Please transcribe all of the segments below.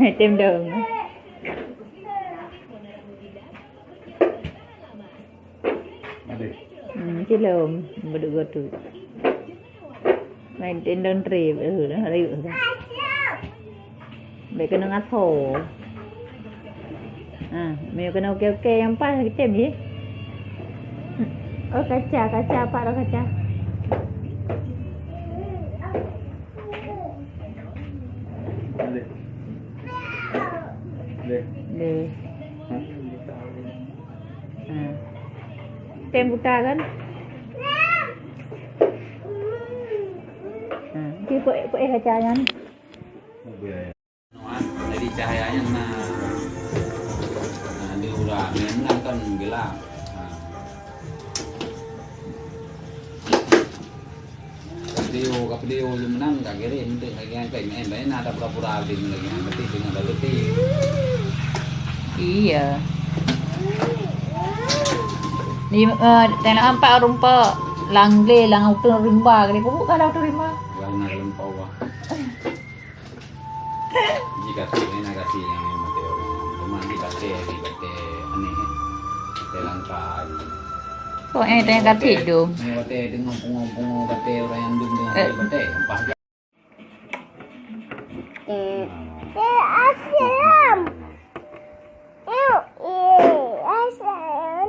item đường nữa. Chứ lồm mà được gật rồi mày trên đơn trì nó đi rồi mày cái nó ngắt thổ mày cái nó kêu kem pa cái tem gì kaca pak lo kaca deh tem buta kan kok kacanya jadi cahayanya di urang kan gelap. Kapdio yung menang kagere hindi kaya kayak main ada pura-pura din lagi berarti dengan berarti iya ni tengok empat rumpa langle lang auto rimba kali kok bukan auto rimba warna lempau wah jika ini kasih yang mati orang teman di baterai aneh telantai kok tengok kati tu baterai dengan ngomong baterai orang yang dum dengan baterai empah Asam. Asam.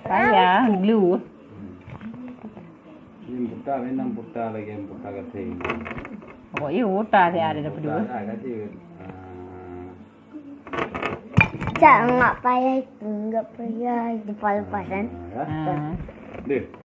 Kaya glue. Yung puta, may puta lagi yung puta kasi. Oh, iya puta sih ada dapat dua. Kasi Enggak payah itu, enggak payah di palu-pasan. Deh.